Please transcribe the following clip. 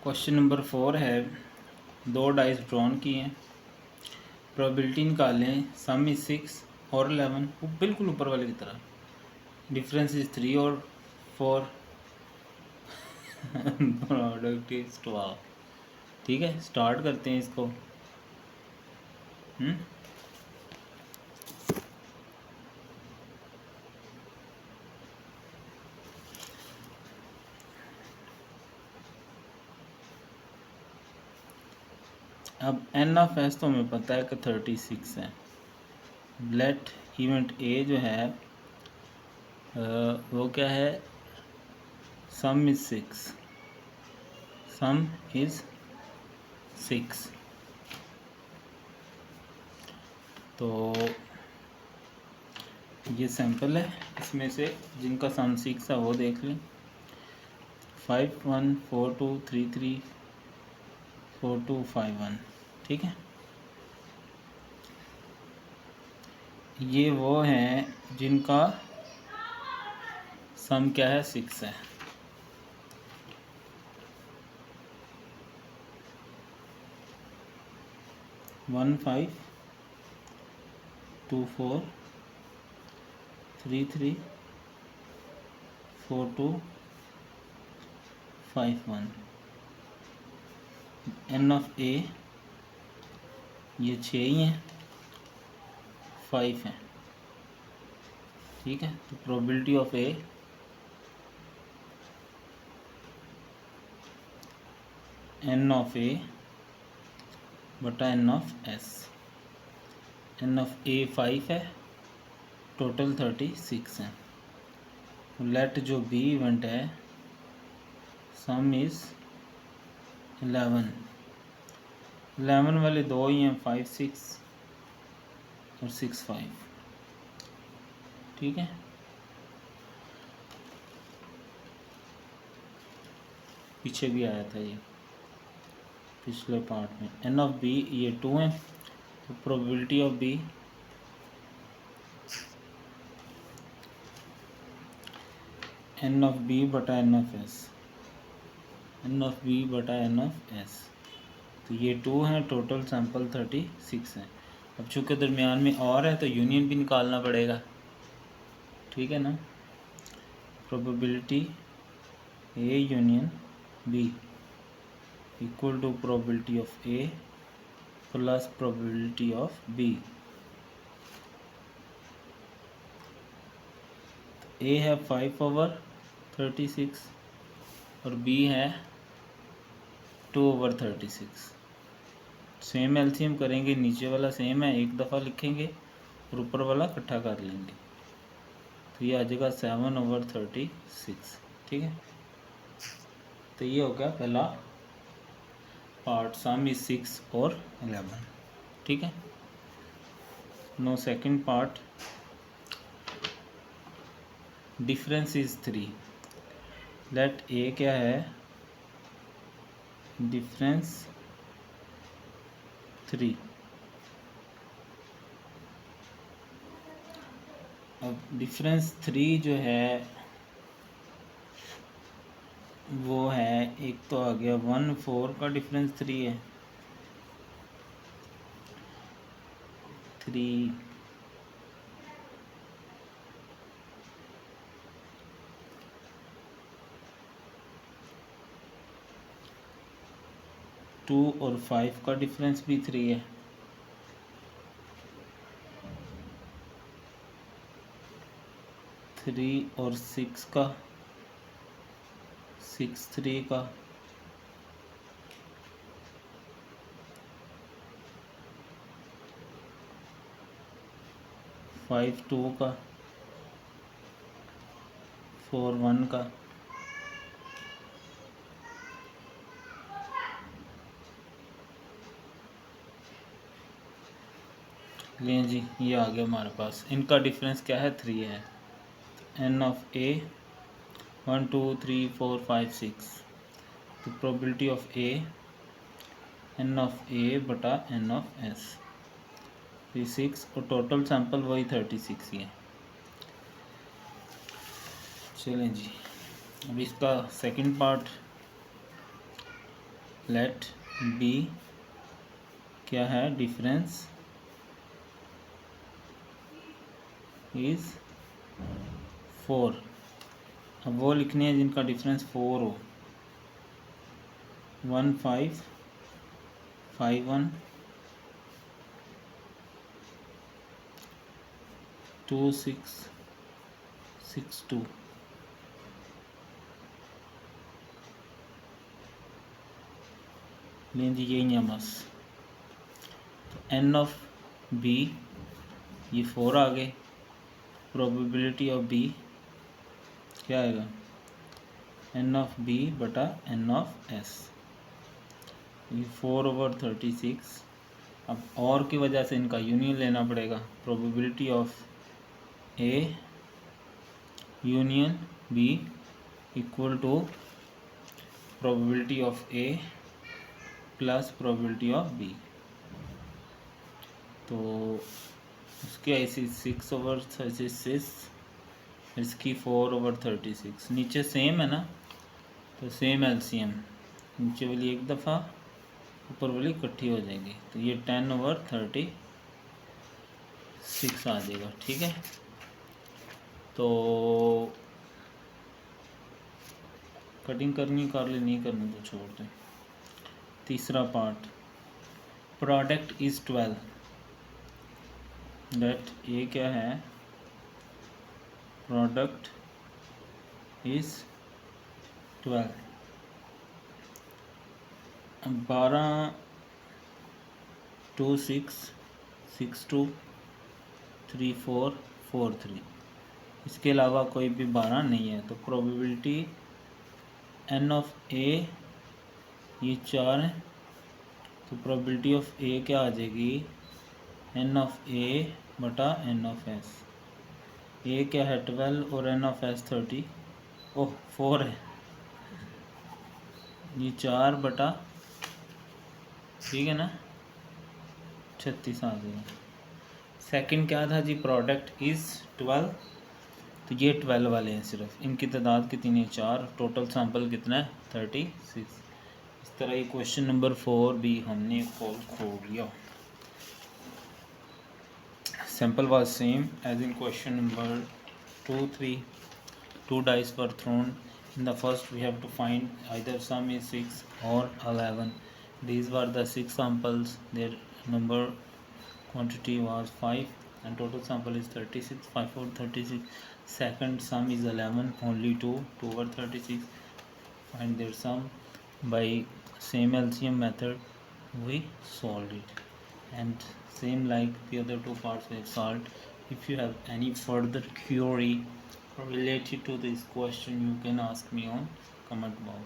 Question number 4 है, दो dice drawn किए हैं, प्रोबेबिलिटी निकालें। सम इज 6 और 11, वो बिल्कुल ऊपर वाले की तरह। डिफरेंस इज 3 और 4, प्रोडक्ट इज 12। ठीक है, स्टार्ट करते हैं इसको। अब एन ऑफ एस तो हमें पता है कि 36 है। लेट इवेंट ए जो है वो क्या है, सम इज 6, सम इज 6। तो ये सैंपल है, इसमें से जिनका सम 6 है वो देख लें। 5 1 4 2 3 3 4 2 5 1। ठीक है, ये वो हैं जिनका सम क्या है, 6 है। वन 5 2 4 3 3 4 2 5 1। एन ऑफ ए ये 6 ही हैं, 5 हैं। ठीक है, तो probability of A N of A बटा N of S. N of A 5 है, टोटल 36 है। लेट जो बी इवेंट है, सम इज 11। 11 वाले दो ही हैं, 5 6 और 6 5। ठीक है, पीछे भी आया था ये पिछले पार्ट में। एन ऑफ बी ये 2 है, तो probability of B N of B बटा N of S. N of B बटा एन ऑफ एस, तो ये 2 है, टोटल सैंपल 36 है। अब चूँकि दरमियान में और है तो यूनियन भी निकालना पड़ेगा। ठीक है ना, probability A union B equal to probability of A plus probability of B. A है 5/36 और बी है 2/36। सेम एलसीएम करेंगे, नीचे वाला सेम है, एक दफ़ा लिखेंगे और ऊपर वाला इकट्ठा कर लेंगे, तो ये आ जाएगा 7/36। ठीक है, तो ये हो गया पहला पार्ट, सम इज 6 और 11। ठीक है, no second part, difference is 3। Let A क्या है, डिफरेंस 3। अब डिफरेंस 3 जो है वो है, एक तो आ गया 1 4 का डिफरेंस 3 है, 3 2 और 5 का डिफरेंस भी 3 है, 3 और 6 का, 6 3 का, 5 2 का, 4 1 का। लें जी, ये आ गया हमारे पास, इनका डिफरेंस क्या है, 3 है। एन ऑफ ए 1 2 3 4 5 6, तो probability of A N of A बटा एन ऑफ एस, 6 और टोटल सैंपल वही 36 ही है। चलें जी, अब इसका सेकंड पार्ट, लेट बी क्या है, डिफरेंस इज 4। अब वो लिखने हैं जिनका डिफरेंस 4 हो। 1 5 5 1 2 6 6 2। लें जी यही है बस। तो एन ऑफ बी ये 4 आ गए। प्रोबेबिलिटी ऑफ बी क्या आएगा, एन ऑफ बी बटा एन ऑफ एस। ये 4/36। अब और की वजह से इनका यूनियन लेना पड़ेगा। Probability of A union B equal to probability of A plus probability of B. तो उसकी ऐसी 6/36, इसकी 4/36। नीचे सेम है ना, तो सेम एलसीएम। नीचे वाली एक दफ़ा, ऊपर वाली इकट्ठी हो जाएगी, तो ये 10/36 आ जाएगा। ठीक है, तो कटिंग करनी कर ले, नहीं करनी तो छोड़ दें। तीसरा पार्ट, प्रोडक्ट इज़ 12। दैट ये क्या है, प्रोडक्ट इज़ 12। 12 2 6 6 2 3 4 4 3। इसके अलावा कोई भी 12 नहीं है। तो प्रोबेबिलिटी एन ऑफ ए ये 4 है, तो प्रोबेबिलिटी ऑफ ए क्या आ जाएगी, एन ऑफ ए बटा एन ऑफ एस। ए क्या है 12 और एन ऑफ एस 30, ओह 4 है, ये 4 बटा, ठीक है ना, 36 आ जाएगा। सेकंड क्या था जी, प्रोडक्ट इज़ 12। तो ये 12 वाले हैं सिर्फ, इनकी तादाद कितनी है 4, टोटल सैंपल कितना है 36। इस तरह ये क्वेश्चन नंबर 4 भी हमने खोल लिया। Sample was same as in question number 2, 3. 2 dice were thrown. In the first, we have to find either sum is 6 or 11. These were the 6 samples. Their number quantity was 5, and total sample is 36. 5 over 36. Second sum is 11. Only 2. 2 over 36. Find their sum by same LCM method. We solved it. And same like the other two parts we have solved. If you have any further query related to this question, you can ask me on comment box.